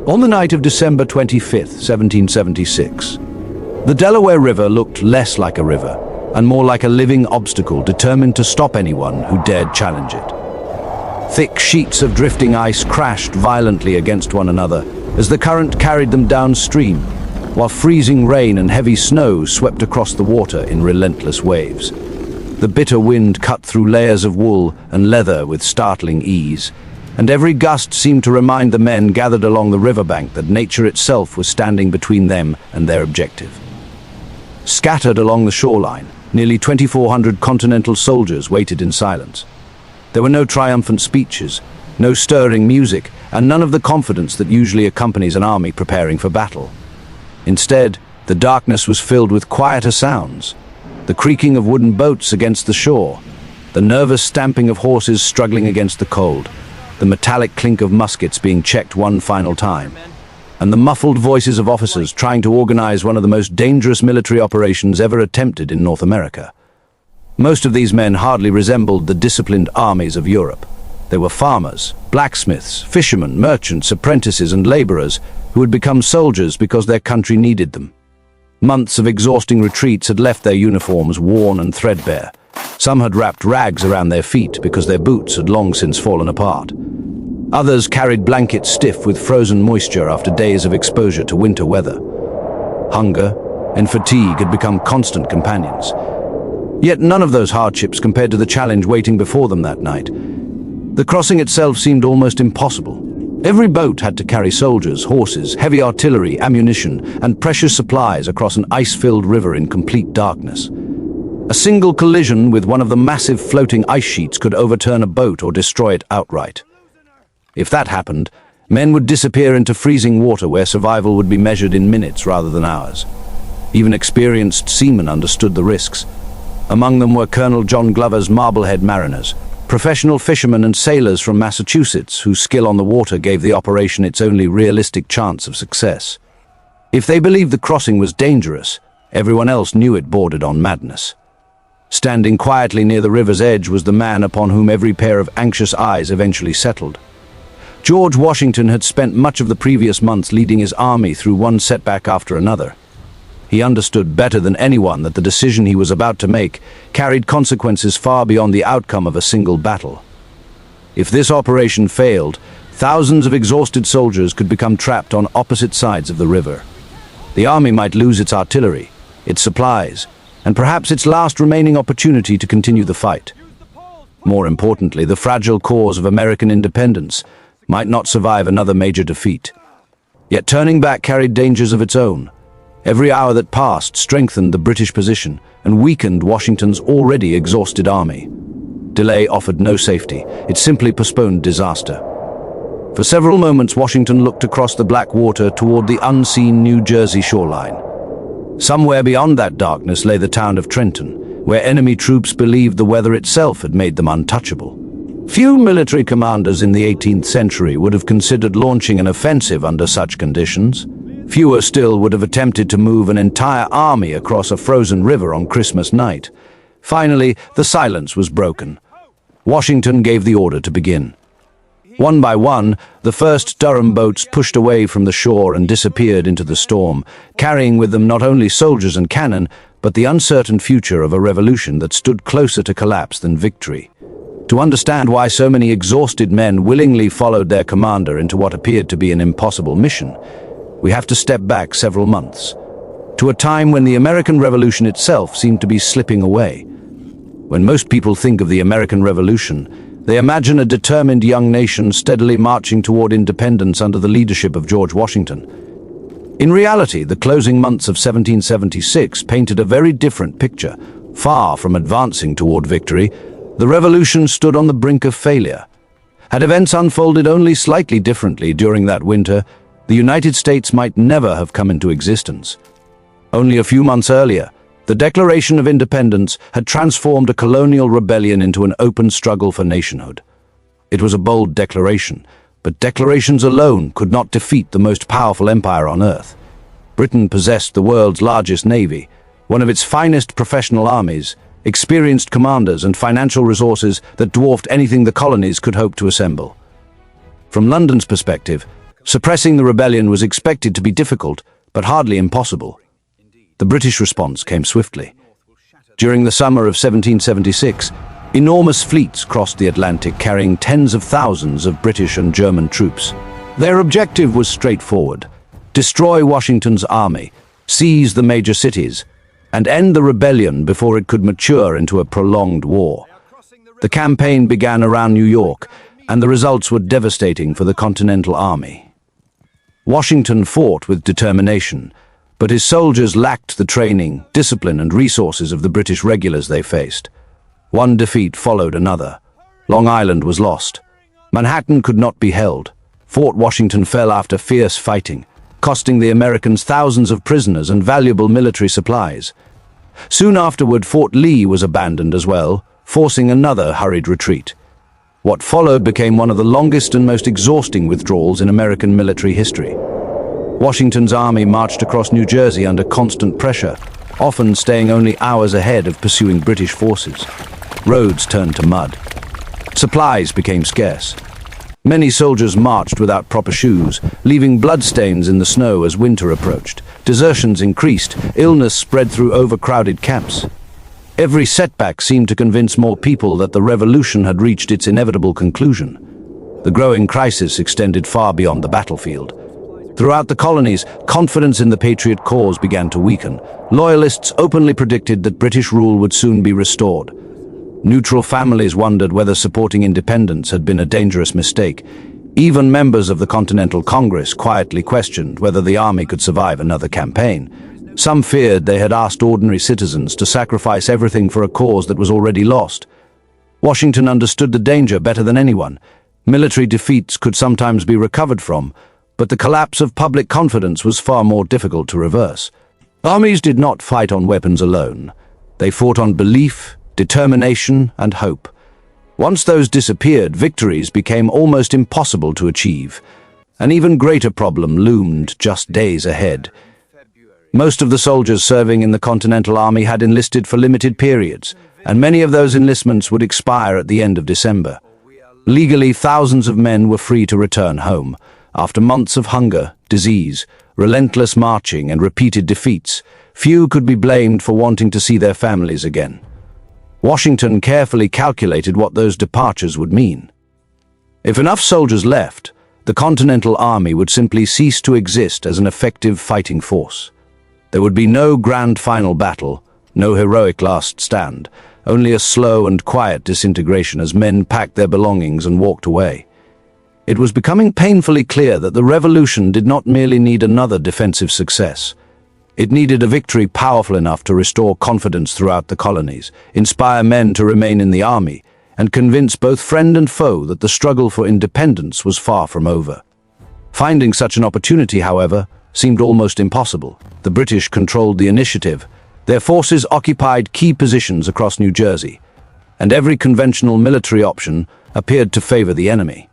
On the night of December 25th, 1776, the Delaware River looked less like a river and more like a living obstacle determined to stop anyone who dared challenge it. Thick sheets of drifting ice crashed violently against one another as the current carried them downstream, while freezing rain and heavy snow swept across the water in relentless waves. The bitter wind cut through layers of wool and leather with startling ease, and every gust seemed to remind the men gathered along the riverbank that nature itself was standing between them and their objective. Scattered along the shoreline, nearly 2,400 Continental soldiers waited in silence. There were no triumphant speeches, no stirring music, and none of the confidence that usually accompanies an army preparing for battle. Instead, the darkness was filled with quieter sounds: the creaking of wooden boats against the shore, the nervous stamping of horses struggling against the cold, the metallic clink of muskets being checked one final time, and the muffled voices of officers trying to organize one of the most dangerous military operations ever attempted in North America. Most of these men hardly resembled the disciplined armies of Europe. They were farmers, blacksmiths, fishermen, merchants, apprentices, and laborers who had become soldiers because their country needed them. Months of exhausting retreats had left their uniforms worn and threadbare. Some had wrapped rags around their feet because their boots had long since fallen apart. Others carried blankets stiff with frozen moisture after days of exposure to winter weather. Hunger and fatigue had become constant companions. Yet none of those hardships compared to the challenge waiting before them that night. The crossing itself seemed almost impossible. Every boat had to carry soldiers, horses, heavy artillery, ammunition, and precious supplies across an ice-filled river in complete darkness. A single collision with one of the massive floating ice sheets could overturn a boat or destroy it outright. If that happened, men would disappear into freezing water where survival would be measured in minutes rather than hours. Even experienced seamen understood the risks. Among them were Colonel John Glover's Marblehead mariners, professional fishermen and sailors from Massachusetts whose skill on the water gave the operation its only realistic chance of success. If they believed the crossing was dangerous, everyone else knew it bordered on madness. Standing quietly near the river's edge was the man upon whom every pair of anxious eyes eventually settled. George Washington had spent much of the previous months leading his army through one setback after another. He understood better than anyone that the decision he was about to make carried consequences far beyond the outcome of a single battle. If this operation failed, thousands of exhausted soldiers could become trapped on opposite sides of the river. The army might lose its artillery, its supplies, and perhaps its last remaining opportunity to continue the fight. More importantly, the fragile cause of American independence might not survive another major defeat. Yet turning back carried dangers of its own. Every hour that passed strengthened the British position and weakened Washington's already exhausted army. Delay offered no safety. It simply postponed disaster. For several moments, Washington looked across the black water toward the unseen New Jersey shoreline. Somewhere beyond that darkness lay the town of Trenton, where enemy troops believed the weather itself had made them untouchable. Few military commanders in the 18th century would have considered launching an offensive under such conditions. Fewer still would have attempted to move an entire army across a frozen river on Christmas night. Finally, the silence was broken. Washington gave the order to begin. One by one, the first Durham boats pushed away from the shore and disappeared into the storm, carrying with them not only soldiers and cannon, but the uncertain future of a revolution that stood closer to collapse than victory. To understand why so many exhausted men willingly followed their commander into what appeared to be an impossible mission, we have to step back several months, to a time when the American Revolution itself seemed to be slipping away. When most people think of the American Revolution, they imagine a determined young nation steadily marching toward independence under the leadership of George Washington. In reality, the closing months of 1776 painted a very different picture. Far from advancing toward victory, the revolution stood on the brink of failure. Had events unfolded only slightly differently during that winter, the United States might never have come into existence. Only a few months earlier, the Declaration of Independence had transformed a colonial rebellion into an open struggle for nationhood. It was a bold declaration, but declarations alone could not defeat the most powerful empire on earth. Britain possessed the world's largest navy, one of its finest professional armies, experienced commanders, and financial resources that dwarfed anything the colonies could hope to assemble. From London's perspective, Suppressing the rebellion was expected to be difficult, but hardly impossible. The British response came swiftly. During the summer of 1776, enormous fleets crossed the Atlantic carrying tens of thousands of British and German troops. Their objective was straightforward: destroy Washington's army, seize the major cities, and end the rebellion before it could mature into a prolonged war. The campaign began around New York, and the results were devastating for the Continental Army. Washington fought with determination, but his soldiers lacked the training, discipline, and resources of the British regulars they faced. One defeat followed another. Long Island was lost. Manhattan could not be held. Fort Washington fell after fierce fighting, costing the Americans thousands of prisoners and valuable military supplies. Soon afterward, Fort Lee was abandoned as well, forcing another hurried retreat. What followed became one of the longest and most exhausting withdrawals in American military history. Washington's army marched across New Jersey under constant pressure, often staying only hours ahead of pursuing British forces. Roads turned to mud. Supplies became scarce. Many soldiers marched without proper shoes, leaving bloodstains in the snow as winter approached. Desertions increased, illness spread through overcrowded camps. Every setback seemed to convince more people that the revolution had reached its inevitable conclusion. The growing crisis extended far beyond the battlefield. Throughout the colonies, confidence in the Patriot cause began to weaken. Loyalists openly predicted that British rule would soon be restored. Neutral families wondered whether supporting independence had been a dangerous mistake. Even members of the Continental Congress quietly questioned whether the army could survive another campaign. Some feared they had asked ordinary citizens to sacrifice everything for a cause that was already lost. Washington understood the danger better than anyone. Military defeats could sometimes be recovered from, but the collapse of public confidence was far more difficult to reverse. Armies did not fight on weapons alone. They fought on belief, determination, and hope. Once those disappeared, victories became almost impossible to achieve. An even greater problem loomed just days ahead. Most of the soldiers serving in the Continental Army had enlisted for limited periods, and many of those enlistments would expire at the end of December. Legally, thousands of men were free to return home. After months of hunger, disease, relentless marching, and repeated defeats, few could be blamed for wanting to see their families again. Washington carefully calculated what those departures would mean. If enough soldiers left, the Continental Army would simply cease to exist as an effective fighting force. There would be no grand final battle, no heroic last stand, only a slow and quiet disintegration as men packed their belongings and walked away. It was becoming painfully clear that the revolution did not merely need another defensive success. It needed a victory powerful enough to restore confidence throughout the colonies, inspire men to remain in the army, and convince both friend and foe that the struggle for independence was far from over. Finding such an opportunity, however, seemed almost impossible. The British controlled the initiative. Their forces occupied key positions across New Jersey, and every conventional military option appeared to favor the enemy.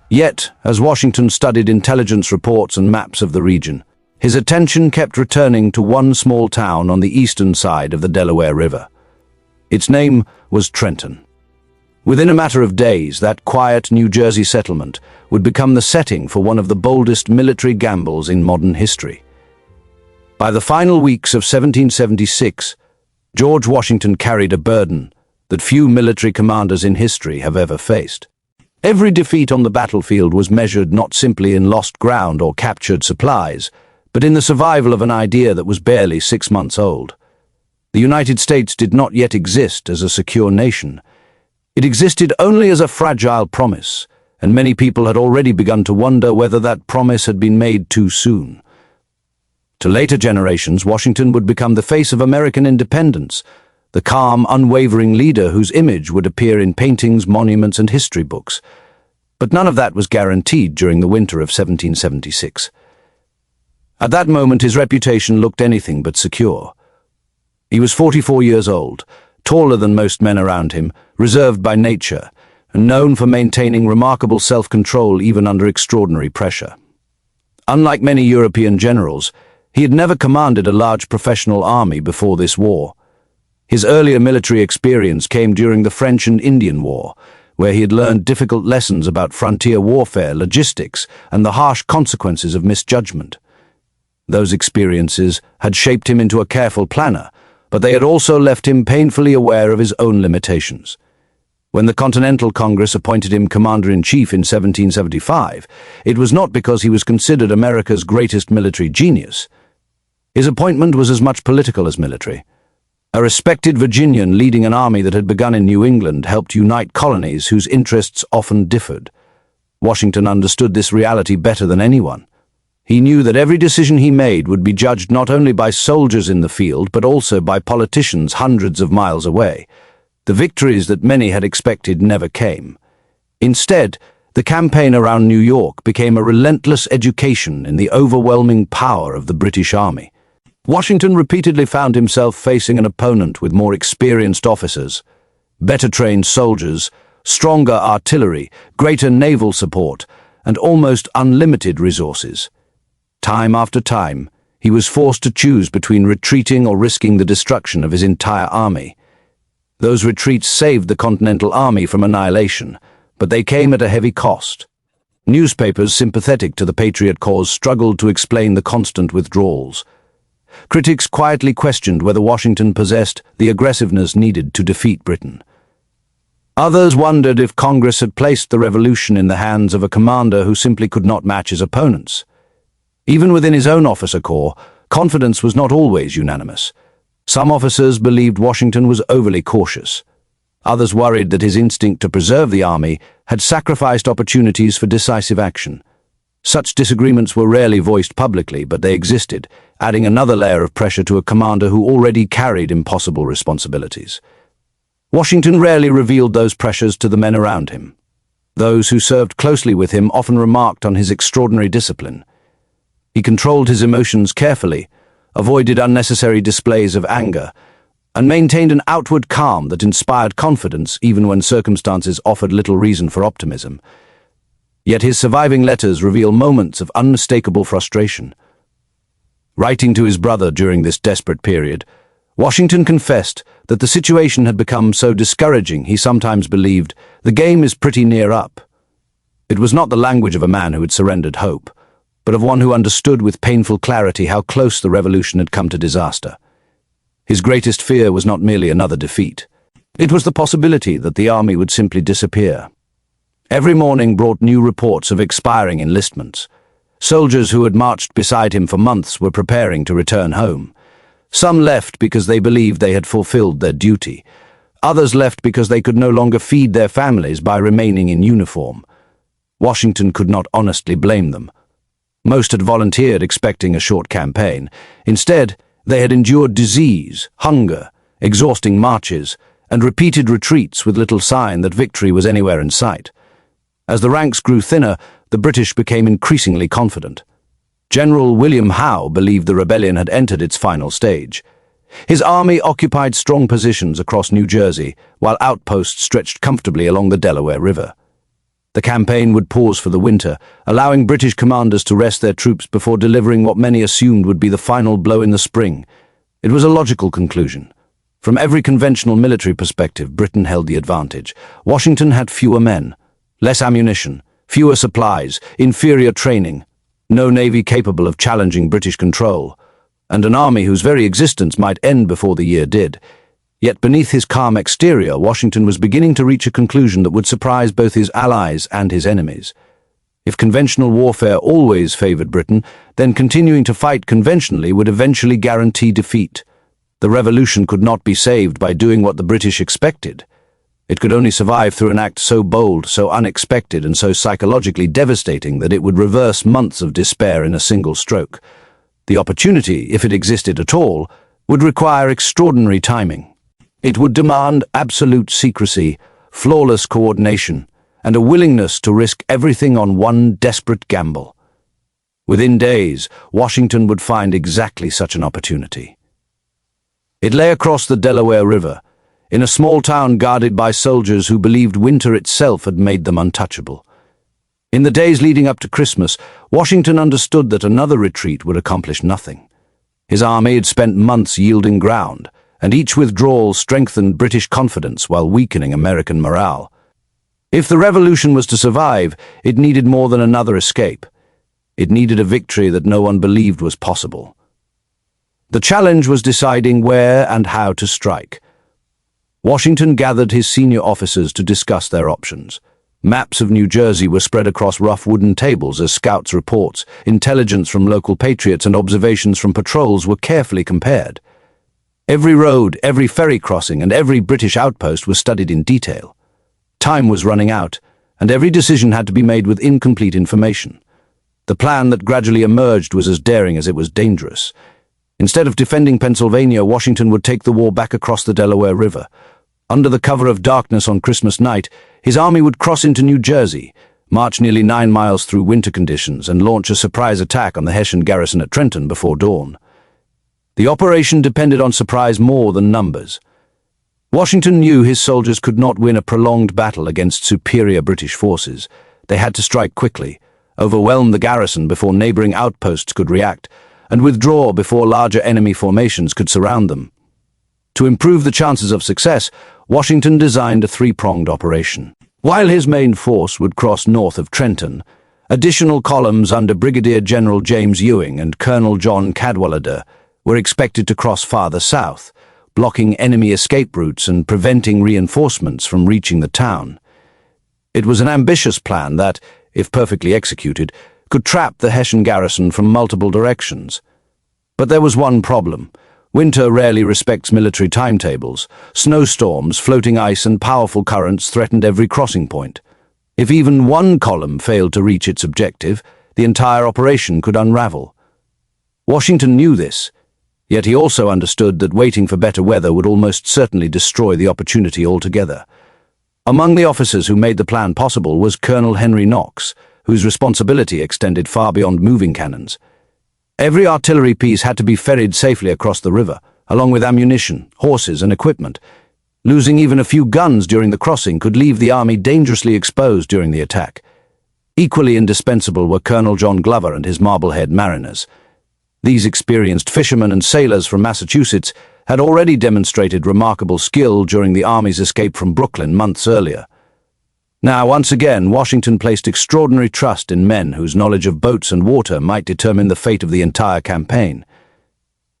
Yet, as Washington studied intelligence reports and maps of the region, his attention kept returning to one small town on the eastern side of the Delaware River. Its name was Trenton. Within a matter of days, that quiet New Jersey settlement would become the setting for one of the boldest military gambles in modern history. By the final weeks of 1776, George Washington carried a burden that few military commanders in history have ever faced. Every defeat on the battlefield was measured not simply in lost ground or captured supplies, but in the survival of an idea that was barely 6 months old. The United States did not yet exist as a secure nation. It existed only as a fragile promise, and many people had already begun to wonder whether that promise had been made too soon. To later generations, Washington would become the face of American independence, the calm, unwavering leader whose image would appear in paintings, monuments, and history books. But none of that was guaranteed during the winter of 1776. At that moment, his reputation looked anything but secure. He was 44 years old, taller than most men around him, reserved by nature, and known for maintaining remarkable self-control even under extraordinary pressure. Unlike many European generals, he had never commanded a large professional army before this war. His earlier military experience came during the French and Indian War, where he had learned difficult lessons about frontier warfare, logistics, and the harsh consequences of misjudgment. Those experiences had shaped him into a careful planner, but they had also left him painfully aware of his own limitations. When the Continental Congress appointed him Commander-in-Chief in 1775, it was not because he was considered America's greatest military genius. His appointment was as much political as military. A respected Virginian leading an army that had begun in New England helped unite colonies whose interests often differed. Washington understood this reality better than anyone. He knew that every decision he made would be judged not only by soldiers in the field, but also by politicians hundreds of miles away. The victories that many had expected never came. Instead, the campaign around New York became a relentless education in the overwhelming power of the British Army. Washington repeatedly found himself facing an opponent with more experienced officers, better trained soldiers, stronger artillery, greater naval support, and almost unlimited resources. Time after time, he was forced to choose between retreating or risking the destruction of his entire army. Those retreats saved the Continental Army from annihilation, but they came at a heavy cost. Newspapers sympathetic to the Patriot cause struggled to explain the constant withdrawals. Critics quietly questioned whether Washington possessed the aggressiveness needed to defeat Britain. Others wondered if Congress had placed the revolution in the hands of a commander who simply could not match his opponents. Even within his own officer corps, confidence was not always unanimous. Some officers believed Washington was overly cautious. Others worried that his instinct to preserve the army had sacrificed opportunities for decisive action. Such disagreements were rarely voiced publicly, but they existed, adding another layer of pressure to a commander who already carried impossible responsibilities. Washington rarely revealed those pressures to the men around him. Those who served closely with him often remarked on his extraordinary discipline. He controlled his emotions carefully, avoided unnecessary displays of anger, and maintained an outward calm that inspired confidence even when circumstances offered little reason for optimism. Yet his surviving letters reveal moments of unmistakable frustration. Writing to his brother during this desperate period, Washington confessed that the situation had become so discouraging he sometimes believed the game is pretty near up. It was not the language of a man who had surrendered hope, but of one who understood with painful clarity how close the revolution had come to disaster. His greatest fear was not merely another defeat. It was the possibility that the army would simply disappear. Every morning brought new reports of expiring enlistments. Soldiers who had marched beside him for months were preparing to return home. Some left because they believed they had fulfilled their duty. Others left because they could no longer feed their families by remaining in uniform. Washington could not honestly blame them. Most had volunteered expecting a short campaign. Instead, they had endured disease, hunger, exhausting marches, and repeated retreats with little sign that victory was anywhere in sight. As the ranks grew thinner, the British became increasingly confident. General William Howe believed the rebellion had entered its final stage. His army occupied strong positions across New Jersey, while outposts stretched comfortably along the Delaware River. The campaign would pause for the winter, allowing British commanders to rest their troops before delivering what many assumed would be the final blow in the spring. It was a logical conclusion. From every conventional military perspective, Britain held the advantage. Washington had fewer men, less ammunition, fewer supplies, inferior training, no navy capable of challenging British control, and an army whose very existence might end before the year did. Yet beneath his calm exterior, Washington was beginning to reach a conclusion that would surprise both his allies and his enemies. If conventional warfare always favored Britain, then continuing to fight conventionally would eventually guarantee defeat. The revolution could not be saved by doing what the British expected. It could only survive through an act so bold, so unexpected, and so psychologically devastating that it would reverse months of despair in a single stroke. The opportunity, if it existed at all, would require extraordinary timing. It would demand absolute secrecy, flawless coordination, and a willingness to risk everything on one desperate gamble. Within days, Washington would find exactly such an opportunity. It lay across the Delaware River, in a small town guarded by soldiers who believed winter itself had made them untouchable. In the days leading up to Christmas, Washington understood that another retreat would accomplish nothing. His army had spent months yielding ground, and each withdrawal strengthened British confidence while weakening American morale. If the revolution was to survive, it needed more than another escape. It needed a victory that no one believed was possible. The challenge was deciding where and how to strike. Washington gathered his senior officers to discuss their options. Maps of New Jersey were spread across rough wooden tables as scouts' reports, intelligence from local patriots, and observations from patrols were carefully compared. Every road, every ferry crossing, and every British outpost was studied in detail. Time was running out, and every decision had to be made with incomplete information. The plan that gradually emerged was as daring as it was dangerous. Instead of defending Pennsylvania, Washington would take the war back across the Delaware River. Under the cover of darkness on Christmas night, his army would cross into New Jersey, march nearly 9 miles through winter conditions, and launch a surprise attack on the Hessian garrison at Trenton before dawn. The operation depended on surprise more than numbers. Washington knew his soldiers could not win a prolonged battle against superior British forces. They had to strike quickly, overwhelm the garrison before neighboring outposts could react, and withdraw before larger enemy formations could surround them. To improve the chances of success, Washington designed a 3-pronged operation. While his main force would cross north of Trenton, additional columns under Brigadier General James Ewing and Colonel John Cadwalader were expected to cross farther south, blocking enemy escape routes and preventing reinforcements from reaching the town. It was an ambitious plan that, if perfectly executed, could trap the Hessian garrison from multiple directions. But there was one problem. Winter rarely respects military timetables. Snowstorms, floating ice, and powerful currents threatened every crossing point. If even one column failed to reach its objective, the entire operation could unravel. Washington knew this, yet he also understood that waiting for better weather would almost certainly destroy the opportunity altogether. Among the officers who made the plan possible was Colonel Henry Knox, whose responsibility extended far beyond moving cannons. Every artillery piece had to be ferried safely across the river, along with ammunition, horses, and equipment. Losing even a few guns during the crossing could leave the army dangerously exposed during the attack. Equally indispensable were Colonel John Glover and his Marblehead mariners. These experienced fishermen and sailors from Massachusetts had already demonstrated remarkable skill during the Army's escape from Brooklyn months earlier. Now, once again, Washington placed extraordinary trust in men whose knowledge of boats and water might determine the fate of the entire campaign.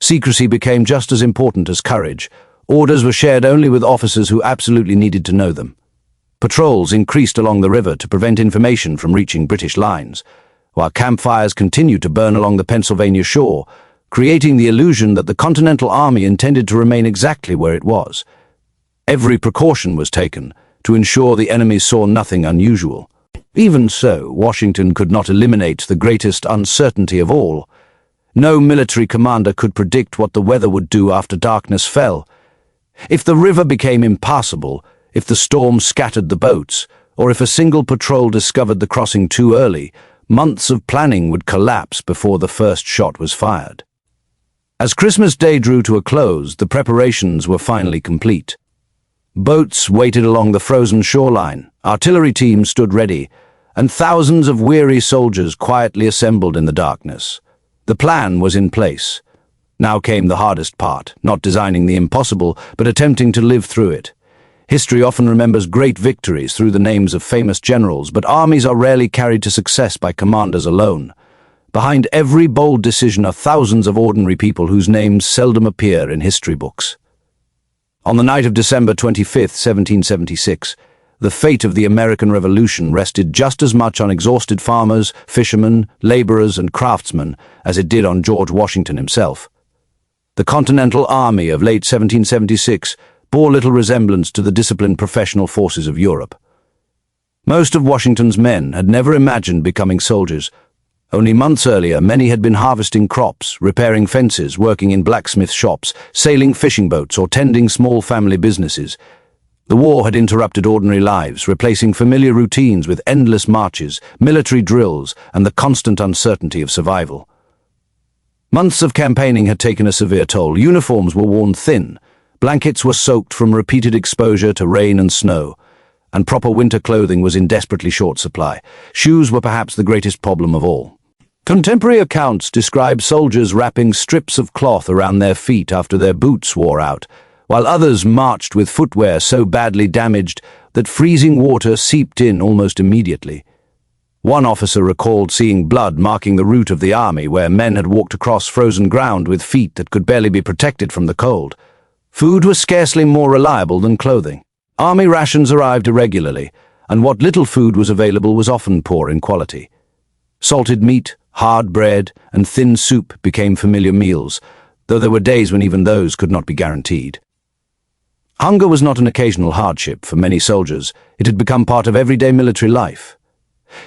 Secrecy became just as important as courage. Orders were shared only with officers who absolutely needed to know them. Patrols increased along the river to prevent information from reaching British lines, while campfires continued to burn along the Pennsylvania shore, creating the illusion that the Continental Army intended to remain exactly where it was. Every precaution was taken to ensure the enemy saw nothing unusual. Even so, Washington could not eliminate the greatest uncertainty of all. No military commander could predict what the weather would do after darkness fell. If the river became impassable, if the storm scattered the boats, or if a single patrol discovered the crossing too early, months of planning would collapse before the first shot was fired. As Christmas Day drew to a close, the preparations were finally complete. Boats waited along the frozen shoreline, artillery teams stood ready, and thousands of weary soldiers quietly assembled in the darkness. The plan was in place. Now came the hardest part, not designing the impossible, but attempting to live through it. History often remembers great victories through the names of famous generals, but armies are rarely carried to success by commanders alone. Behind every bold decision are thousands of ordinary people whose names seldom appear in history books. On the night of December 25, 1776, the fate of the American Revolution rested just as much on exhausted farmers, fishermen, laborers, and craftsmen as it did on George Washington himself. The Continental Army of late 1776 bore little resemblance to the disciplined professional forces of Europe. Most of Washington's men had never imagined becoming soldiers. Only months earlier, many had been harvesting crops, repairing fences, working in blacksmith shops, sailing fishing boats, or tending small family businesses. The war had interrupted ordinary lives, replacing familiar routines with endless marches, military drills, and the constant uncertainty of survival. Months of campaigning had taken a severe toll. Uniforms were worn thin, blankets were soaked from repeated exposure to rain and snow, and proper winter clothing was in desperately short supply. Shoes were perhaps the greatest problem of all. Contemporary accounts describe soldiers wrapping strips of cloth around their feet after their boots wore out, while others marched with footwear so badly damaged that freezing water seeped in almost immediately. One officer recalled seeing blood marking the route of the army, where men had walked across frozen ground with feet that could barely be protected from the cold. Food was scarcely more reliable than clothing. Army rations arrived irregularly, and what little food was available was often poor in quality. Salted meat, hard bread, and thin soup became familiar meals, though there were days when even those could not be guaranteed. Hunger was not an occasional hardship for many soldiers. It had become part of everyday military life.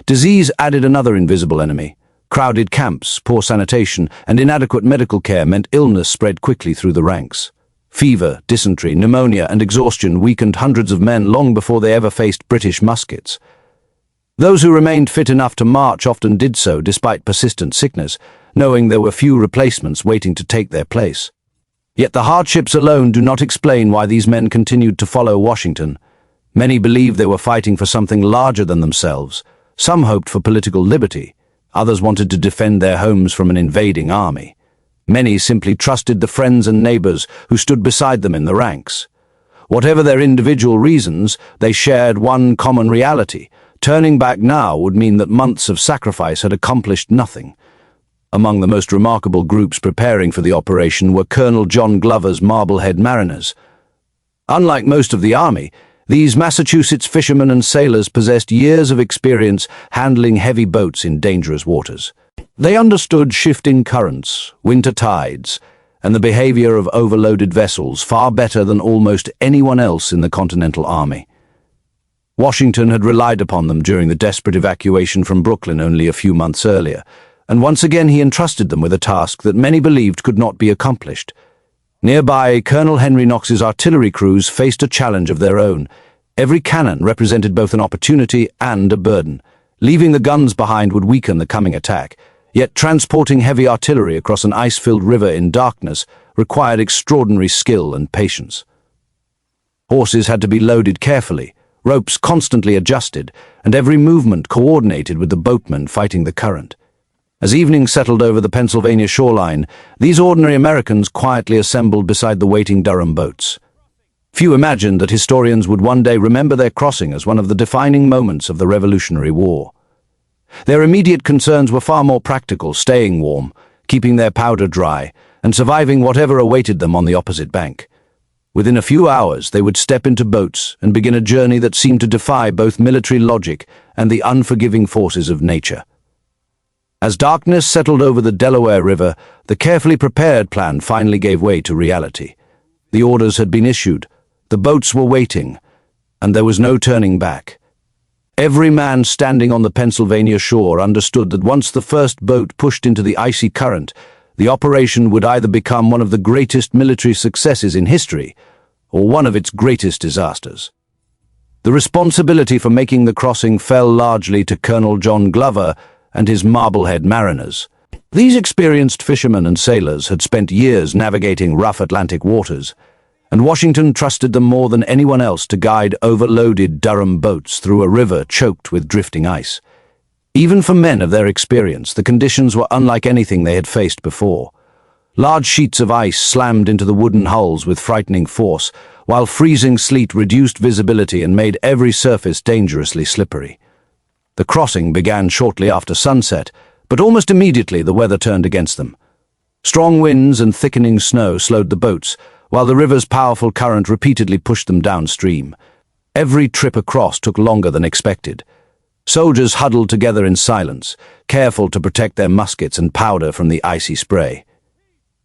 Disease added another invisible enemy. Crowded camps, poor sanitation, and inadequate medical care meant illness spread quickly through the ranks. Fever, dysentery, pneumonia, and exhaustion weakened hundreds of men long before they ever faced British muskets. Those who remained fit enough to march often did so despite persistent sickness, knowing there were few replacements waiting to take their place. Yet the hardships alone do not explain why these men continued to follow Washington. Many believed they were fighting for something larger than themselves. Some hoped for political liberty. Others wanted to defend their homes from an invading army. Many simply trusted the friends and neighbors who stood beside them in the ranks. Whatever their individual reasons, they shared one common reality. Turning back now would mean that months of sacrifice had accomplished nothing. Among the most remarkable groups preparing for the operation were Colonel John Glover's Marblehead Mariners. Unlike most of the Army, these Massachusetts fishermen and sailors possessed years of experience handling heavy boats in dangerous waters. They understood shifting currents, winter tides, and the behavior of overloaded vessels far better than almost anyone else in the Continental Army. Washington had relied upon them during the desperate evacuation from Brooklyn only a few months earlier, and once again he entrusted them with a task that many believed could not be accomplished. Nearby, Colonel Henry Knox's artillery crews faced a challenge of their own. Every cannon represented both an opportunity and a burden. Leaving the guns behind would weaken the coming attack, yet transporting heavy artillery across an ice-filled river in darkness required extraordinary skill and patience. Horses had to be loaded carefully, ropes constantly adjusted, and every movement coordinated with the boatmen fighting the current. As evening settled over the Pennsylvania shoreline, these ordinary Americans quietly assembled beside the waiting Durham boats. Few imagined that historians would one day remember their crossing as one of the defining moments of the Revolutionary War. Their immediate concerns were far more practical: staying warm, keeping their powder dry, and surviving whatever awaited them on the opposite bank. Within a few hours, they would step into boats and begin a journey that seemed to defy both military logic and the unforgiving forces of nature. As darkness settled over the Delaware River, the carefully prepared plan finally gave way to reality. The orders had been issued, the boats were waiting, and there was no turning back. Every man standing on the Pennsylvania shore understood that once the first boat pushed into the icy current, the operation would either become one of the greatest military successes in history or one of its greatest disasters. The responsibility for making the crossing fell largely to Colonel John Glover and his Marblehead Mariners. These experienced fishermen and sailors had spent years navigating rough Atlantic waters, and Washington trusted them more than anyone else to guide overloaded Durham boats through a river choked with drifting ice. Even for men of their experience, the conditions were unlike anything they had faced before. Large sheets of ice slammed into the wooden hulls with frightening force, while freezing sleet reduced visibility and made every surface dangerously slippery. The crossing began shortly after sunset, but almost immediately the weather turned against them. Strong winds and thickening snow slowed the boats, while the river's powerful current repeatedly pushed them downstream. Every trip across took longer than expected. Soldiers huddled together in silence, careful to protect their muskets and powder from the icy spray.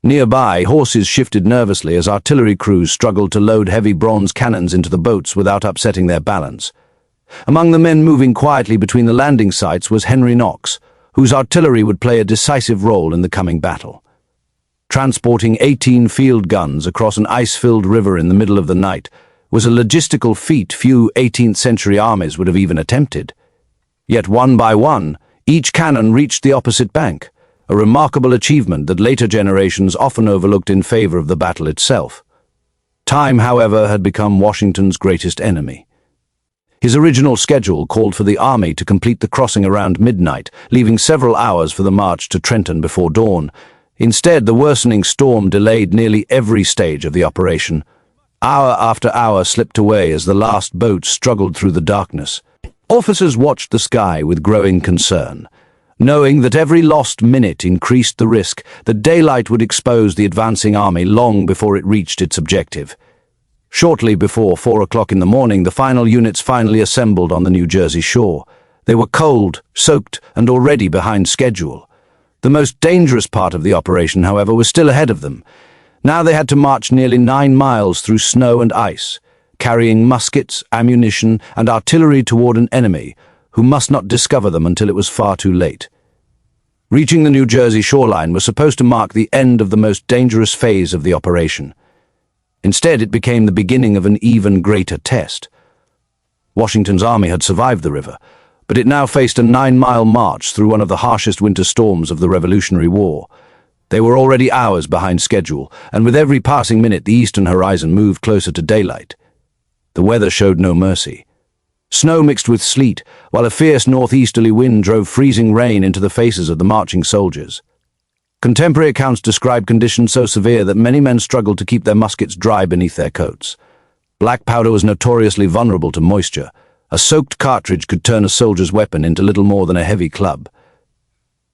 Nearby, horses shifted nervously as artillery crews struggled to load heavy bronze cannons into the boats without upsetting their balance. Among the men moving quietly between the landing sites was Henry Knox, whose artillery would play a decisive role in the coming battle. Transporting 18 field guns across an ice-filled river in the middle of the night was a logistical feat few 18th-century armies would have even attempted. Yet one by one, each cannon reached the opposite bank, a remarkable achievement that later generations often overlooked in favor of the battle itself. Time, however, had become Washington's greatest enemy. His original schedule called for the army to complete the crossing around midnight, leaving several hours for the march to Trenton before dawn. Instead, the worsening storm delayed nearly every stage of the operation. Hour after hour slipped away as the last boat struggled through the darkness. Officers watched the sky with growing concern, knowing that every lost minute increased the risk that daylight would expose the advancing army long before it reached its objective. Shortly before 4 o'clock in the morning, the final units finally assembled on the New Jersey shore. They were cold, soaked, and already behind schedule. The most dangerous part of the operation, however, was still ahead of them. Now they had to march nearly 9 miles through snow and ice, carrying muskets, ammunition, and artillery toward an enemy who must not discover them until it was far too late. Reaching the New Jersey shoreline was supposed to mark the end of the most dangerous phase of the operation. Instead, it became the beginning of an even greater test. Washington's army had survived the river, but it now faced a 9-mile march through one of the harshest winter storms of the Revolutionary War. They were already hours behind schedule, and with every passing minute the eastern horizon moved closer to daylight. The weather showed no mercy. Snow mixed with sleet, while a fierce northeasterly wind drove freezing rain into the faces of the marching soldiers. Contemporary accounts describe conditions so severe that many men struggled to keep their muskets dry beneath their coats. Black powder was notoriously vulnerable to moisture. A soaked cartridge could turn a soldier's weapon into little more than a heavy club.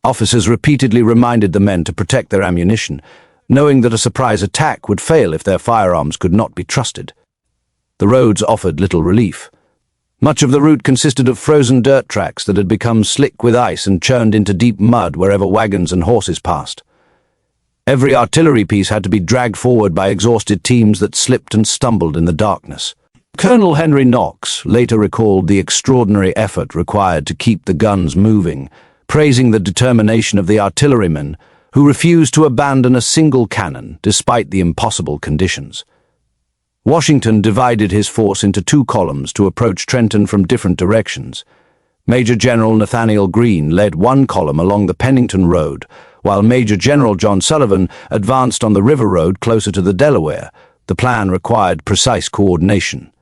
Officers repeatedly reminded the men to protect their ammunition, knowing that a surprise attack would fail if their firearms could not be trusted. The roads offered little relief. Much of the route consisted of frozen dirt tracks that had become slick with ice and churned into deep mud wherever wagons and horses passed. Every artillery piece had to be dragged forward by exhausted teams that slipped and stumbled in the darkness. Colonel Henry Knox later recalled the extraordinary effort required to keep the guns moving, praising the determination of the artillerymen who refused to abandon a single cannon despite the impossible conditions. Washington divided his force into 2 columns to approach Trenton from different directions. Major General Nathaniel Greene led one column along the Pennington Road, while Major General John Sullivan advanced on the River Road closer to the Delaware. The plan required precise coordination.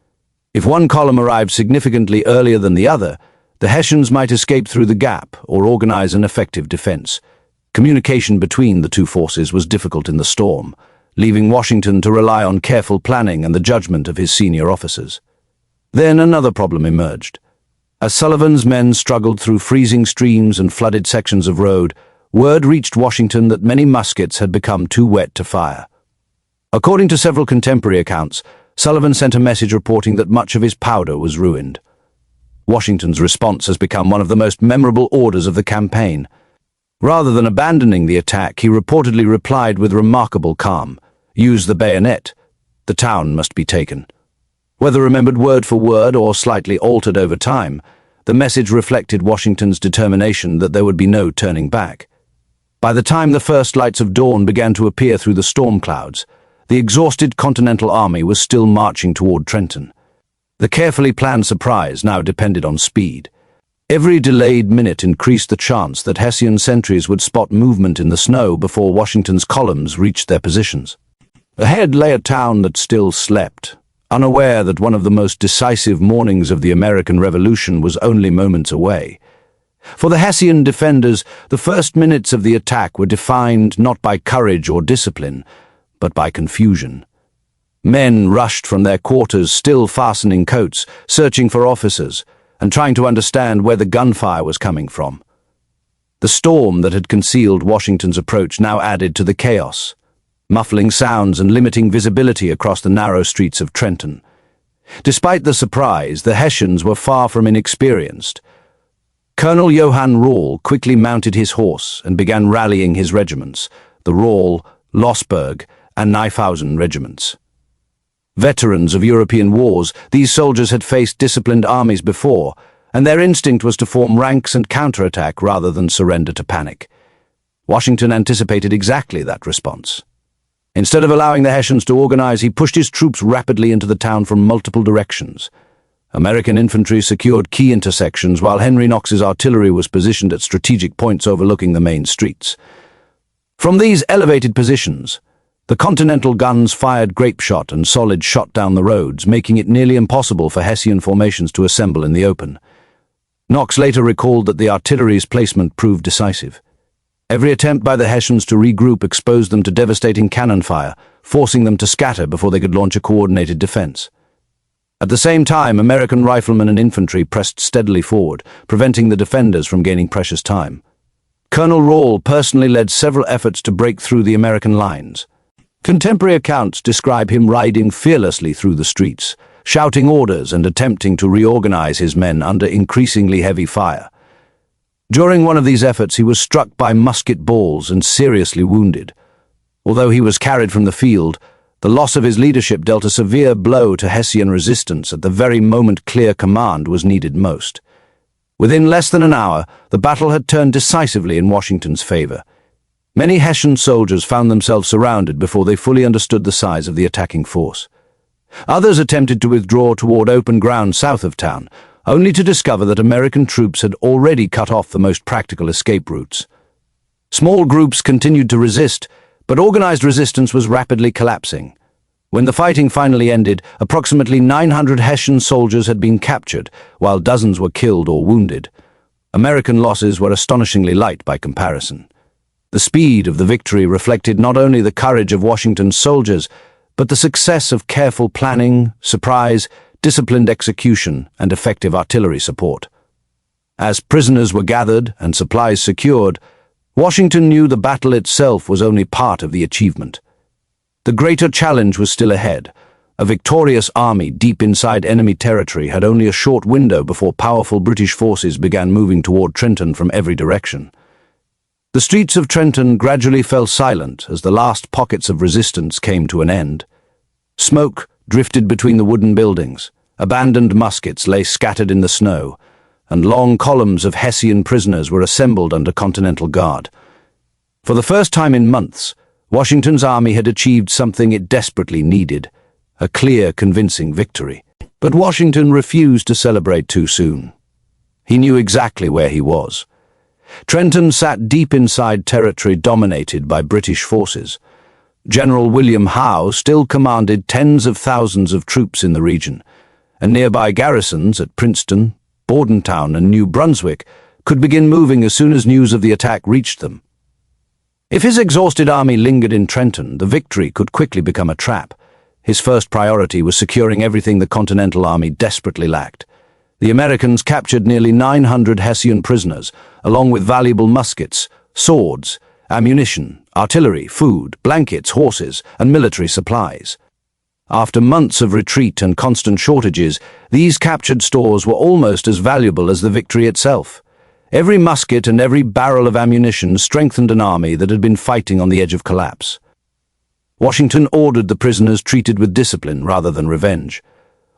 If one column arrived significantly earlier than the other, the Hessians might escape through the gap or organize an effective defense. Communication between the 2 forces was difficult in the storm, leaving Washington to rely on careful planning and the judgment of his senior officers. Then another problem emerged. As Sullivan's men struggled through freezing streams and flooded sections of road, word reached Washington that many muskets had become too wet to fire. According to several contemporary accounts, Sullivan sent a message reporting that much of his powder was ruined. Washington's response has become one of the most memorable orders of the campaign. Rather than abandoning the attack, he reportedly replied with remarkable calm, "Use the bayonet. The town must be taken." Whether remembered word for word or slightly altered over time, the message reflected Washington's determination that there would be no turning back. By the time the first lights of dawn began to appear through the storm clouds, the exhausted Continental Army was still marching toward Trenton. The carefully planned surprise now depended on speed. Every delayed minute increased the chance that Hessian sentries would spot movement in the snow before Washington's columns reached their positions. Ahead lay a town that still slept, unaware that one of the most decisive mornings of the American Revolution was only moments away. For the Hessian defenders, the first minutes of the attack were defined not by courage or discipline, but by confusion. Men rushed from their quarters, still fastening coats, searching for officers, and trying to understand where the gunfire was coming from. The storm that had concealed Washington's approach now added to the chaos, muffling sounds and limiting visibility across the narrow streets of Trenton. Despite the surprise, the Hessians were far from inexperienced. Colonel Johann Rall quickly mounted his horse and began rallying his regiments, the Rall, Lossberg, and Knyphausen regiments. Veterans of European wars, these soldiers had faced disciplined armies before, and their instinct was to form ranks and counterattack rather than surrender to panic. Washington anticipated exactly that response. Instead of allowing the Hessians to organize, he pushed his troops rapidly into the town from multiple directions. American infantry secured key intersections, while Henry Knox's artillery was positioned at strategic points overlooking the main streets. From these elevated positions, the Continental guns fired grape shot and solid shot down the roads, making it nearly impossible for Hessian formations to assemble in the open. Knox later recalled that the artillery's placement proved decisive. Every attempt by the Hessians to regroup exposed them to devastating cannon fire, forcing them to scatter before they could launch a coordinated defense. At the same time, American riflemen and infantry pressed steadily forward, preventing the defenders from gaining precious time. Colonel Rawle personally led several efforts to break through the American lines. Contemporary accounts describe him riding fearlessly through the streets, shouting orders and attempting to reorganize his men under increasingly heavy fire. During one of these efforts, he was struck by musket balls and seriously wounded. Although he was carried from the field, the loss of his leadership dealt a severe blow to Hessian resistance at the very moment clear command was needed most. Within less than an hour, the battle had turned decisively in Washington's favor. Many Hessian soldiers found themselves surrounded before they fully understood the size of the attacking force. Others attempted to withdraw toward open ground south of town, only to discover that American troops had already cut off the most practical escape routes. Small groups continued to resist, but organized resistance was rapidly collapsing. When the fighting finally ended, approximately 900 Hessian soldiers had been captured, while dozens were killed or wounded. American losses were astonishingly light by comparison. The speed of the victory reflected not only the courage of Washington's soldiers, but the success of careful planning, surprise, disciplined execution, and effective artillery support. As prisoners were gathered and supplies secured, Washington knew the battle itself was only part of the achievement. The greater challenge was still ahead. A victorious army deep inside enemy territory had only a short window before powerful British forces began moving toward Trenton from every direction. The streets of Trenton gradually fell silent as the last pockets of resistance came to an end. Smoke drifted between the wooden buildings, abandoned muskets lay scattered in the snow, and long columns of Hessian prisoners were assembled under Continental Guard. For the first time in months, Washington's army had achieved something it desperately needed, a clear, convincing victory. But Washington refused to celebrate too soon. He knew exactly where he was. Trenton sat deep inside territory dominated by British forces. General William Howe still commanded tens of thousands of troops in the region, and nearby garrisons at Princeton, Bordentown, and New Brunswick could begin moving as soon as news of the attack reached them. If his exhausted army lingered in Trenton, the victory could quickly become a trap. His first priority was securing everything the Continental Army desperately lacked. The Americans captured nearly 900 Hessian prisoners, along with valuable muskets, swords, ammunition, artillery, food, blankets, horses, and military supplies. After months of retreat and constant shortages, these captured stores were almost as valuable as the victory itself. Every musket and every barrel of ammunition strengthened an army that had been fighting on the edge of collapse. Washington ordered the prisoners treated with discipline rather than revenge.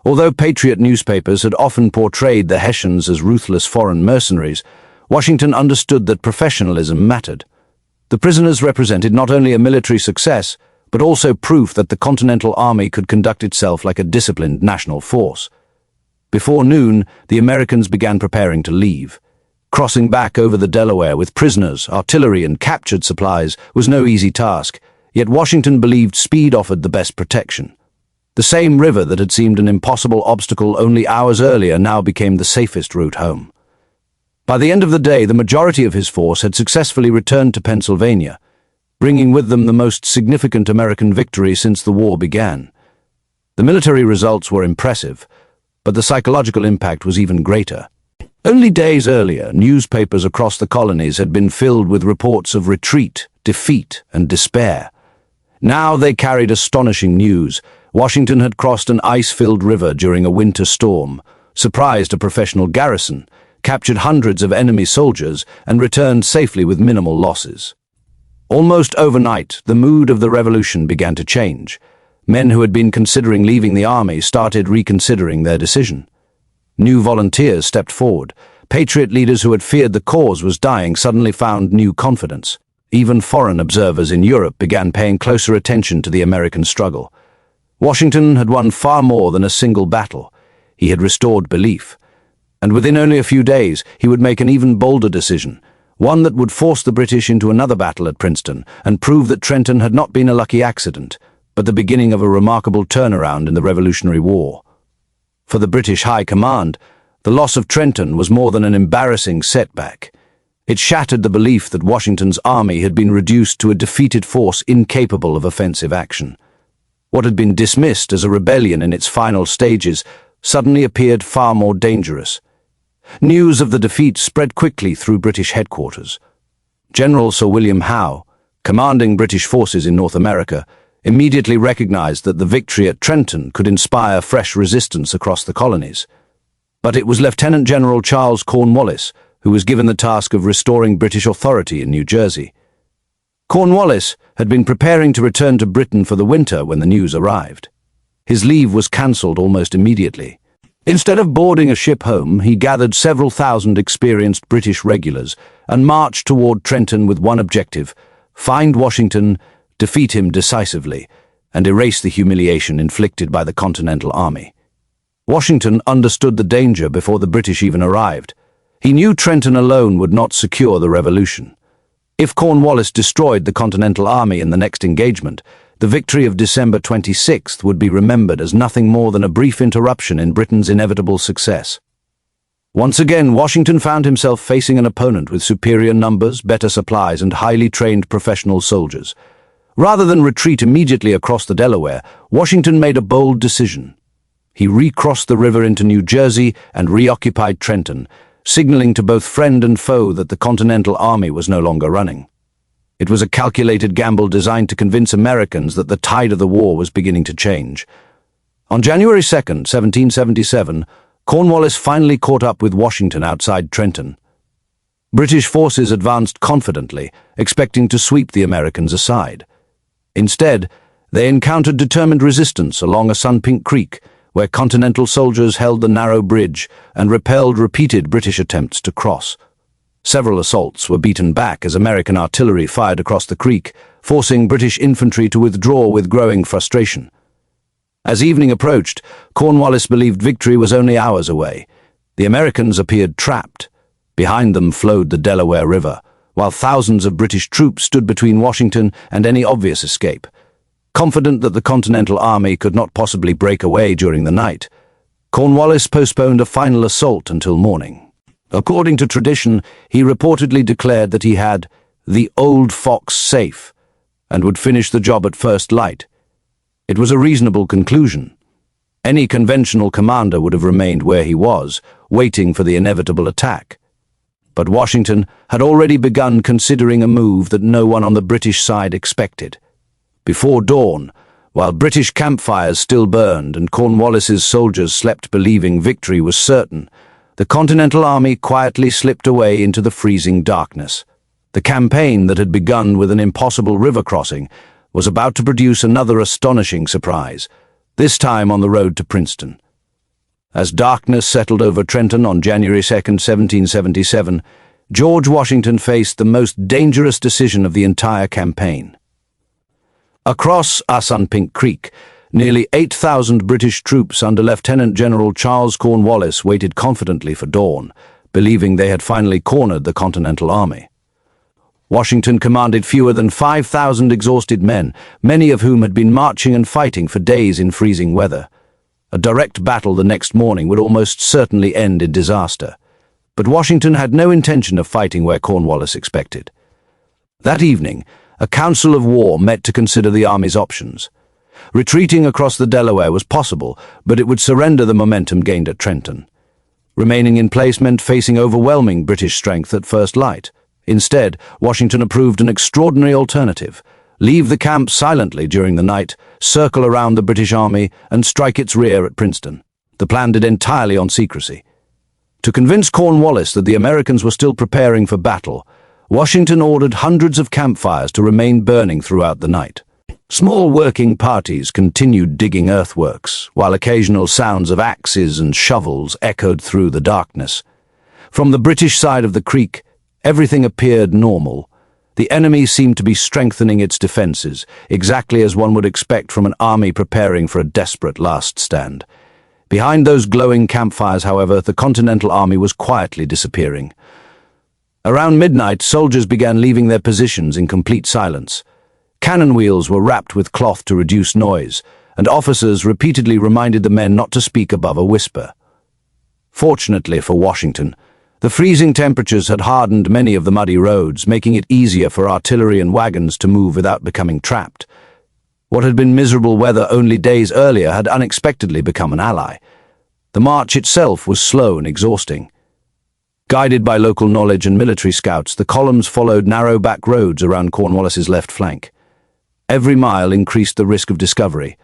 Although Patriot newspapers had often portrayed the Hessians as ruthless foreign mercenaries, Washington understood that professionalism mattered. The prisoners represented not only a military success, but also proof that the Continental Army could conduct itself like a disciplined national force. Before noon, the Americans began preparing to leave. Crossing back over the Delaware with prisoners, artillery, and captured supplies was no easy task, yet Washington believed speed offered the best protection. The same river that had seemed an impossible obstacle only hours earlier now became the safest route home. By the end of the day, the majority of his force had successfully returned to Pennsylvania, bringing with them the most significant American victory since the war began. The military results were impressive, but the psychological impact was even greater. Only days earlier, newspapers across the colonies had been filled with reports of retreat, defeat, and despair. Now they carried astonishing news. Washington had crossed an ice-filled river during a winter storm, surprised a professional garrison, captured hundreds of enemy soldiers, and returned safely with minimal losses. Almost overnight, the mood of the revolution began to change. Men who had been considering leaving the army started reconsidering their decision. New volunteers stepped forward. Patriot leaders who had feared the cause was dying suddenly found new confidence. Even foreign observers in Europe began paying closer attention to the American struggle. Washington had won far more than a single battle. He had restored belief. And within only a few days, he would make an even bolder decision, one that would force the British into another battle at Princeton and prove that Trenton had not been a lucky accident, but the beginning of a remarkable turnaround in the Revolutionary War. For the British High Command, the loss of Trenton was more than an embarrassing setback. It shattered the belief that Washington's army had been reduced to a defeated force incapable of offensive action. What had been dismissed as a rebellion in its final stages suddenly appeared far more dangerous. News of the defeat spread quickly through British headquarters. General Sir William Howe, commanding British forces in North America, immediately recognized that the victory at Trenton could inspire fresh resistance across the colonies. But it was Lieutenant General Charles Cornwallis who was given the task of restoring British authority in New Jersey. Cornwallis had been preparing to return to Britain for the winter when the news arrived. His leave was cancelled almost immediately. Instead of boarding a ship home, he gathered several thousand experienced British regulars and marched toward Trenton with one objective: find Washington, defeat him decisively, and erase the humiliation inflicted by the Continental Army. Washington understood the danger before the British even arrived. He knew Trenton alone would not secure the revolution. If Cornwallis destroyed the Continental Army in the next engagement, the victory of December 26th would be remembered as nothing more than a brief interruption in Britain's inevitable success. Once again, Washington found himself facing an opponent with superior numbers, better supplies, and highly trained professional soldiers. Rather than retreat immediately across the Delaware, Washington made a bold decision. He recrossed the river into New Jersey and reoccupied Trenton, signaling to both friend and foe that the Continental Army was no longer running. It was a calculated gamble designed to convince Americans that the tide of the war was beginning to change. On January 2nd, 1777, Cornwallis finally caught up with Washington outside Trenton. British forces advanced confidently, expecting to sweep the Americans aside. Instead, they encountered determined resistance along a sun-pink creek, where Continental soldiers held the narrow bridge and repelled repeated British attempts to cross. Several assaults were beaten back as American artillery fired across the creek, forcing British infantry to withdraw with growing frustration. As evening approached, Cornwallis believed victory was only hours away. The Americans appeared trapped. Behind them flowed the Delaware River, while thousands of British troops stood between Washington and any obvious escape. Confident that the Continental Army could not possibly break away during the night, Cornwallis postponed a final assault until morning. According to tradition, he reportedly declared that he had the old fox safe and would finish the job at first light. It was a reasonable conclusion. Any conventional commander would have remained where he was, waiting for the inevitable attack. But Washington had already begun considering a move that no one on the British side expected. Before dawn, while British campfires still burned and Cornwallis's soldiers slept believing victory was certain, the Continental Army quietly slipped away into the freezing darkness. The campaign that had begun with an impossible river crossing was about to produce another astonishing surprise, this time on the road to Princeton. As darkness settled over Trenton on January 2nd, 1777, George Washington faced the most dangerous decision of the entire campaign. Across Assunpink Creek, nearly 8,000 British troops under Lieutenant General Charles Cornwallis waited confidently for dawn, believing they had finally cornered the Continental Army. Washington commanded fewer than 5,000 exhausted men, many of whom had been marching and fighting for days in freezing weather. A direct battle the next morning would almost certainly end in disaster. But Washington had no intention of fighting where Cornwallis expected. That evening, a council of war met to consider the army's options. Retreating across the Delaware was possible, but it would surrender the momentum gained at Trenton. Remaining in place meant facing overwhelming British strength at first light. Instead, Washington approved an extraordinary alternative: leave the camp silently during the night, circle around the British Army, and strike its rear at Princeton. The plan did entirely on secrecy. To convince Cornwallis that the Americans were still preparing for battle, Washington ordered hundreds of campfires to remain burning throughout the night. Small working parties continued digging earthworks, while occasional sounds of axes and shovels echoed through the darkness. From the British side of the creek, everything appeared normal. The enemy seemed to be strengthening its defenses, exactly as one would expect from an army preparing for a desperate last stand. Behind those glowing campfires, however, the Continental Army was quietly disappearing. Around midnight, soldiers began leaving their positions in complete silence. Cannon wheels were wrapped with cloth to reduce noise, and officers repeatedly reminded the men not to speak above a whisper. Fortunately for Washington, the freezing temperatures had hardened many of the muddy roads, making it easier for artillery and wagons to move without becoming trapped. What had been miserable weather only days earlier had unexpectedly become an ally. The march itself was slow and exhausting. Guided by local knowledge and military scouts, the columns followed narrow back roads around Cornwallis's left flank. Every mile increased the risk of discovery.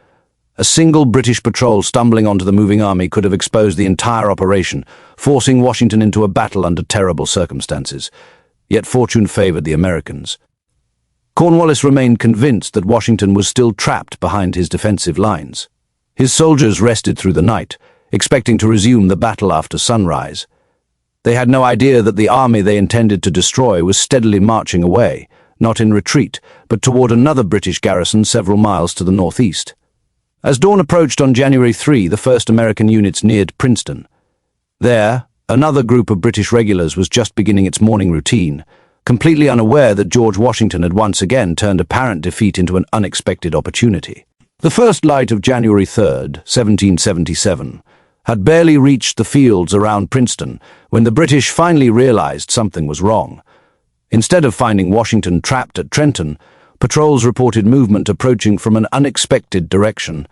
A single British patrol stumbling onto the moving army could have exposed the entire operation, forcing Washington into a battle under terrible circumstances. Yet fortune favored the Americans. Cornwallis remained convinced that Washington was still trapped behind his defensive lines. His soldiers rested through the night, expecting to resume the battle after sunrise. They had no idea that the army they intended to destroy was steadily marching away, not in retreat, but toward another British garrison several miles to the northeast. As dawn approached on January 3, the first American units neared Princeton. There, another group of British regulars was just beginning its morning routine, completely unaware that George Washington had once again turned apparent defeat into an unexpected opportunity. The first light of January 3, 1777, had barely reached the fields around Princeton when the British finally realized something was wrong. Instead of finding Washington trapped at Trenton, patrols reported movement approaching from an unexpected direction.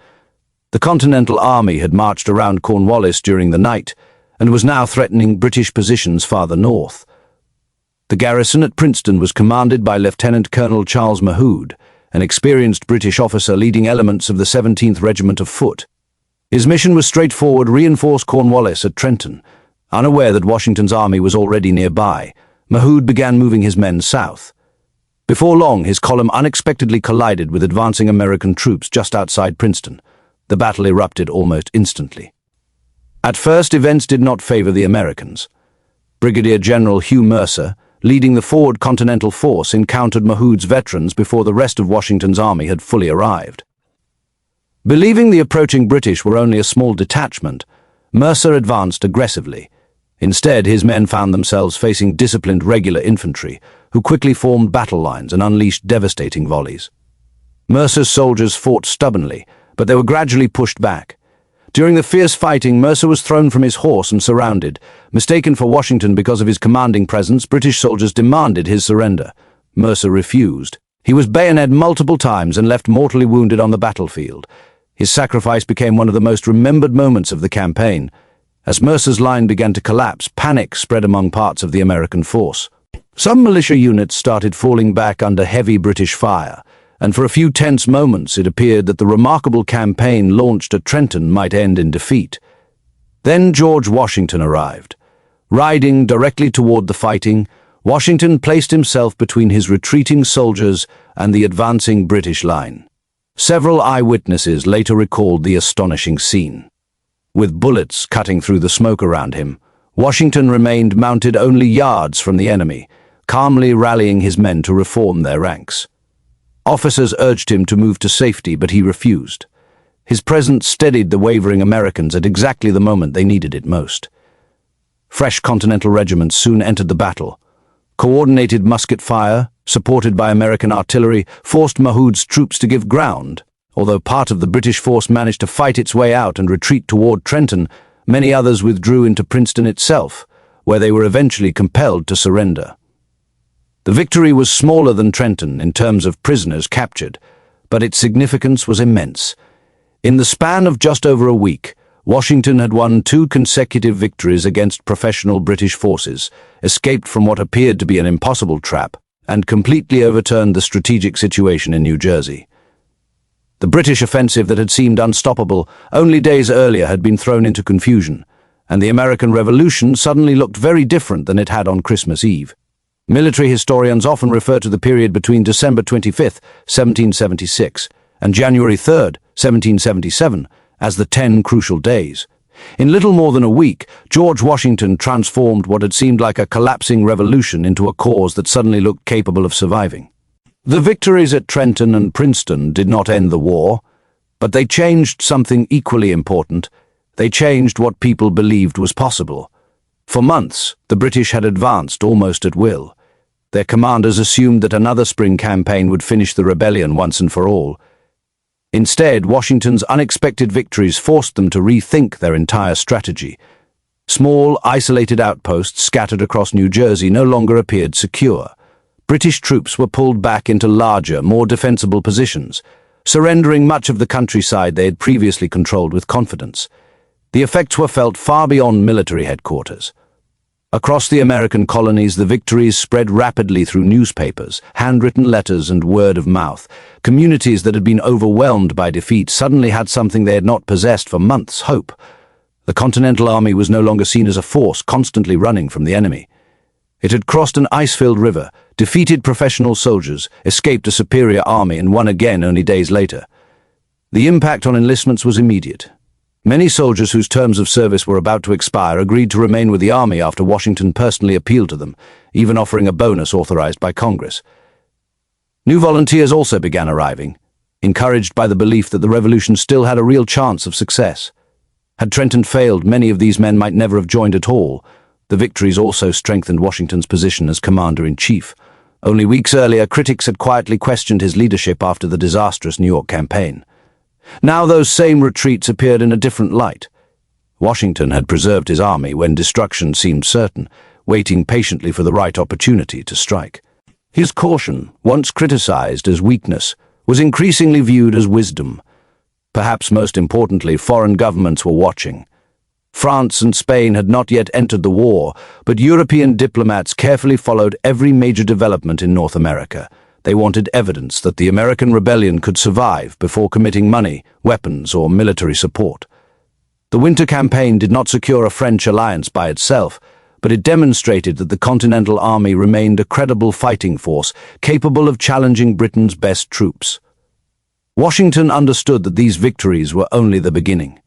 The Continental Army had marched around Cornwallis during the night and was now threatening British positions farther north. The garrison at Princeton was commanded by Lieutenant Colonel Charles Mahood, an experienced British officer leading elements of the 17th Regiment of Foot. His mission was straightforward: reinforce Cornwallis at Trenton. Unaware that Washington's army was already nearby, Mahood began moving his men south. Before long, his column unexpectedly collided with advancing American troops just outside Princeton. The battle erupted almost instantly. At first, events did not favor the Americans. Brigadier General Hugh Mercer, leading the forward Continental force, encountered Mahood's veterans before the rest of Washington's army had fully arrived. Believing the approaching British were only a small detachment, Mercer advanced aggressively. Instead, his men found themselves facing disciplined regular infantry, who quickly formed battle lines and unleashed devastating volleys. Mercer's soldiers fought stubbornly, but they were gradually pushed back. During the fierce fighting, Mercer was thrown from his horse and surrounded. Mistaken for Washington because of his commanding presence, British soldiers demanded his surrender. Mercer refused. He was bayoneted multiple times and left mortally wounded on the battlefield. His sacrifice became one of the most remembered moments of the campaign. As Mercer's line began to collapse, panic spread among parts of the American force. Some militia units started falling back under heavy British fire, and for a few tense moments it appeared that the remarkable campaign launched at Trenton might end in defeat. Then George Washington arrived. Riding directly toward the fighting, Washington placed himself between his retreating soldiers and the advancing British line. Several eyewitnesses later recalled the astonishing scene. With bullets cutting through the smoke around him, Washington remained mounted only yards from the enemy, calmly rallying his men to reform their ranks. Officers urged him to move to safety, but he refused. His presence steadied the wavering Americans at exactly the moment they needed it most. Fresh Continental regiments soon entered the battle. Coordinated musket fire, supported by American artillery, forced Mahood's troops to give ground. Although part of the British force managed to fight its way out and retreat toward Trenton, many others withdrew into Princeton itself, where they were eventually compelled to surrender. The victory was smaller than Trenton in terms of prisoners captured, but its significance was immense. In the span of just over a week, Washington had won 2 consecutive victories against professional British forces, escaped from what appeared to be an impossible trap, and completely overturned the strategic situation in New Jersey. The British offensive that had seemed unstoppable only days earlier had been thrown into confusion, and the American Revolution suddenly looked very different than it had on Christmas Eve. Military historians often refer to the period between December 25, 1776, and January 3, 1777, as the 10 crucial days. In little more than a week, George Washington transformed what had seemed like a collapsing revolution into a cause that suddenly looked capable of surviving. The victories at Trenton and Princeton did not end the war, but they changed something equally important. They changed what people believed was possible. For months, the British had advanced almost at will. Their commanders assumed that another spring campaign would finish the rebellion once and for all. Instead, Washington's unexpected victories forced them to rethink their entire strategy. Small, isolated outposts scattered across New Jersey no longer appeared secure. British troops were pulled back into larger, more defensible positions. surrendering much of the countryside they had previously controlled with confidence. The effects were felt far beyond military headquarters. Across the American colonies, the victories spread rapidly through newspapers, handwritten letters, and word of mouth. Communities that had been overwhelmed by defeat suddenly had something they had not possessed for months: hope. The Continental Army was no longer seen as a force constantly running from the enemy. It had crossed an ice-filled river, defeated professional soldiers, escaped a superior army, and won again only days later. The impact on enlistments was immediate. Many soldiers whose terms of service were about to expire agreed to remain with the army after Washington personally appealed to them, even offering a bonus authorized by Congress. New volunteers also began arriving, encouraged by the belief that the revolution still had a real chance of success. Had Trenton failed, many of these men might never have joined at all. The victories also strengthened Washington's position as commander-in-chief. Only weeks earlier, critics had quietly questioned his leadership after the disastrous New York campaign. Now those same retreats appeared in a different light. Washington had preserved his army when destruction seemed certain, waiting patiently for the right opportunity to strike. His caution, once criticized as weakness, was increasingly viewed as wisdom. Perhaps most importantly, foreign governments were watching. France and Spain had not yet entered the war, but European diplomats carefully followed every major development in North America. They wanted evidence that the American rebellion could survive before committing money, weapons, or military support. The winter campaign did not secure a French alliance by itself, but it demonstrated that the Continental Army remained a credible fighting force, capable of challenging Britain's best troops. Washington understood that these victories were only the beginning.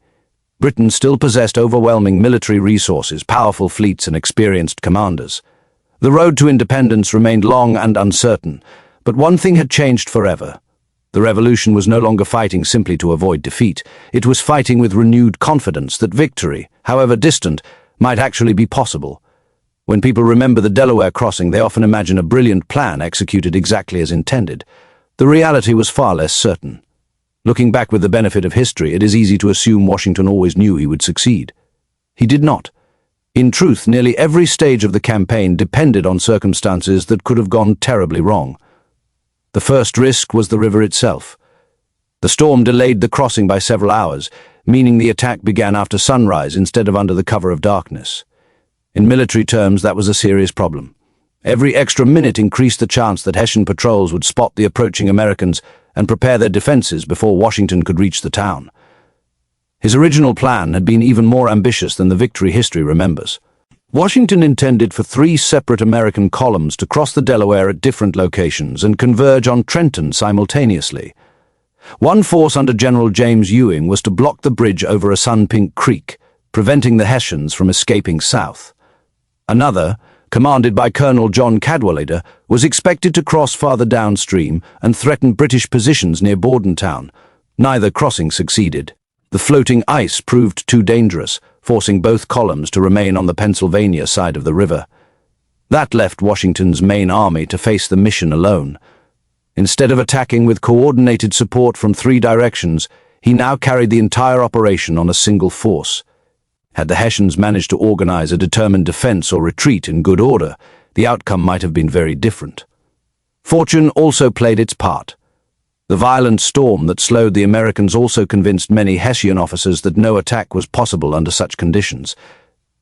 Britain still possessed overwhelming military resources, powerful fleets, and experienced commanders. The road to independence remained long and uncertain, but one thing had changed forever. The revolution was no longer fighting simply to avoid defeat. It was fighting with renewed confidence that victory, however distant, might actually be possible. When people remember the Delaware crossing, they often imagine a brilliant plan executed exactly as intended. The reality was far less certain. Looking back with the benefit of history, it is easy to assume Washington always knew he would succeed. He did not. In truth, nearly every stage of the campaign depended on circumstances that could have gone terribly wrong. The first risk was the river itself. The storm delayed the crossing by several hours, meaning the attack began after sunrise instead of under the cover of darkness. In military terms, that was a serious problem. Every extra minute increased the chance that Hessian patrols would spot the approaching Americans and prepare their defenses before Washington could reach the town. His original plan had been even more ambitious than the victory history remembers. Washington intended for 3 separate American columns to cross the Delaware at different locations and converge on Trenton simultaneously. One force under General James Ewing was to block the bridge over a Sun-Pink Creek, preventing the Hessians from escaping south. Another, commanded by Colonel John Cadwalader, was expected to cross farther downstream and threaten British positions near Bordentown. Neither crossing succeeded. The floating ice proved too dangerous, forcing both columns to remain on the Pennsylvania side of the river. That left Washington's main army to face the mission alone. Instead of attacking with coordinated support from 3 directions, he now carried the entire operation on a single force. Had the Hessians managed to organize a determined defense or retreat in good order, the outcome might have been very different. Fortune also played its part. The violent storm that slowed the Americans also convinced many Hessian officers that no attack was possible under such conditions.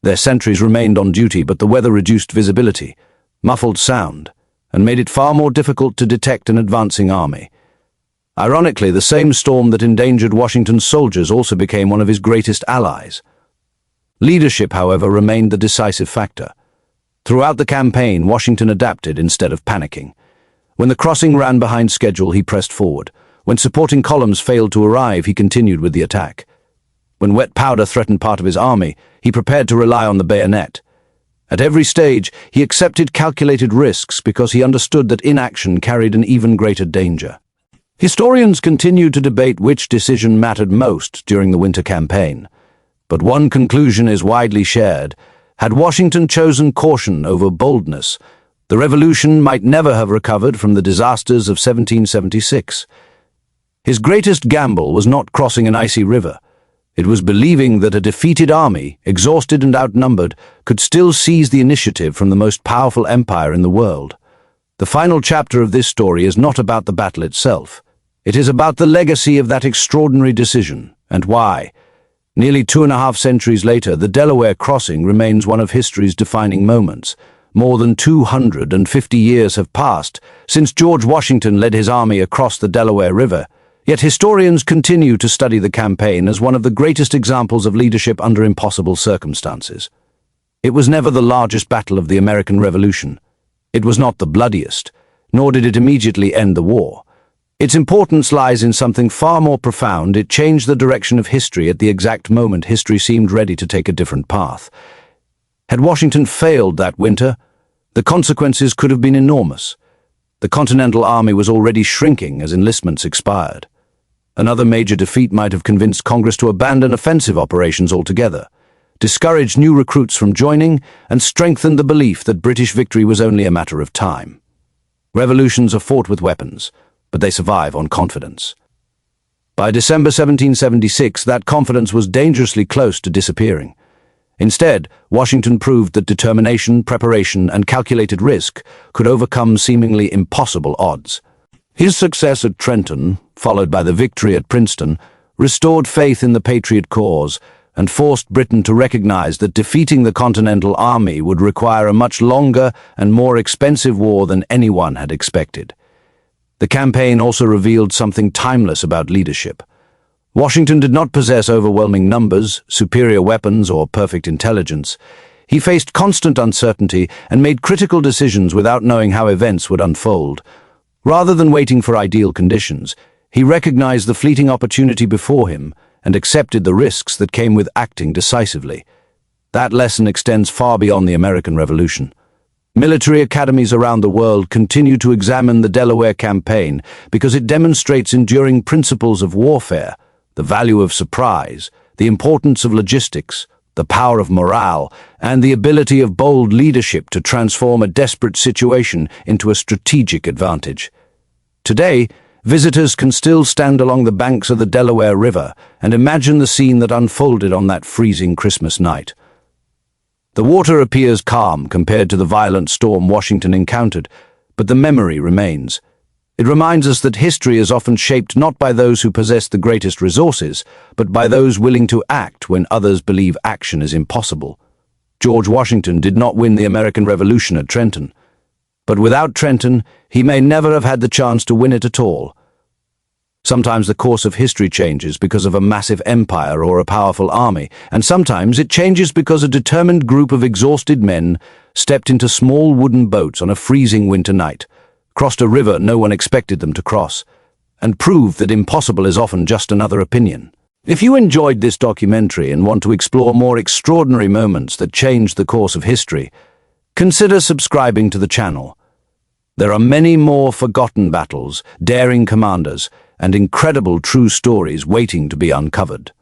Their sentries remained on duty, but the weather reduced visibility, muffled sound, and made it far more difficult to detect an advancing army. Ironically, the same storm that endangered Washington's soldiers also became one of his greatest allies. Leadership, however, remained the decisive factor. Throughout the campaign, Washington adapted instead of panicking. When the crossing ran behind schedule, he pressed forward. When supporting columns failed to arrive, he continued with the attack. When wet powder threatened part of his army, he prepared to rely on the bayonet. At every stage, he accepted calculated risks because he understood that inaction carried an even greater danger. Historians continued to debate which decision mattered most during the winter campaign. But one conclusion is widely shared. Had Washington chosen caution over boldness, the revolution might never have recovered from the disasters of 1776. His greatest gamble was not crossing an icy river. It was believing that a defeated army, exhausted and outnumbered, could still seize the initiative from the most powerful empire in the world. The final chapter of this story is not about the battle itself. It is about the legacy of that extraordinary decision, and why. Nearly 2.5 centuries later, the Delaware crossing remains one of history's defining moments. More than 250 years have passed since George Washington led his army across the Delaware River, yet historians continue to study the campaign as one of the greatest examples of leadership under impossible circumstances. It was never the largest battle of the American Revolution. It was not the bloodiest, nor did it immediately end the war. Its importance lies in something far more profound. It changed the direction of history at the exact moment history seemed ready to take a different path. Had Washington failed that winter, the consequences could have been enormous. The Continental Army was already shrinking as enlistments expired. Another major defeat might have convinced Congress to abandon offensive operations altogether, discouraged new recruits from joining, and strengthened the belief that British victory was only a matter of time. Revolutions are fought with weapons, but they survive on confidence. By December 1776, that confidence was dangerously close to disappearing. Instead, Washington proved that determination, preparation, and calculated risk could overcome seemingly impossible odds. His success at Trenton, followed by the victory at Princeton, restored faith in the Patriot cause and forced Britain to recognize that defeating the Continental Army would require a much longer and more expensive war than anyone had expected. The campaign also revealed something timeless about leadership. Washington did not possess overwhelming numbers, superior weapons, or perfect intelligence. He faced constant uncertainty and made critical decisions without knowing how events would unfold. Rather than waiting for ideal conditions, he recognized the fleeting opportunity before him and accepted the risks that came with acting decisively. That lesson extends far beyond the American Revolution. Military academies around the world continue to examine the Delaware campaign because it demonstrates enduring principles of warfare, the value of surprise, the importance of logistics, the power of morale, and the ability of bold leadership to transform a desperate situation into a strategic advantage. Today, visitors can still stand along the banks of the Delaware River and imagine the scene that unfolded on that freezing Christmas night. The water appears calm compared to the violent storm Washington encountered, but the memory remains. It reminds us that history is often shaped not by those who possess the greatest resources, but by those willing to act when others believe action is impossible. George Washington did not win the American Revolution at Trenton, but without Trenton, he may never have had the chance to win it at all. Sometimes the course of history changes because of a massive empire or a powerful army, and sometimes it changes because a determined group of exhausted men stepped into small wooden boats on a freezing winter night, crossed a river no one expected them to cross, and proved that impossible is often just another opinion. If you enjoyed this documentary and want to explore more extraordinary moments that changed the course of history, consider subscribing to the channel. There are many more forgotten battles, daring commanders, and incredible true stories waiting to be uncovered.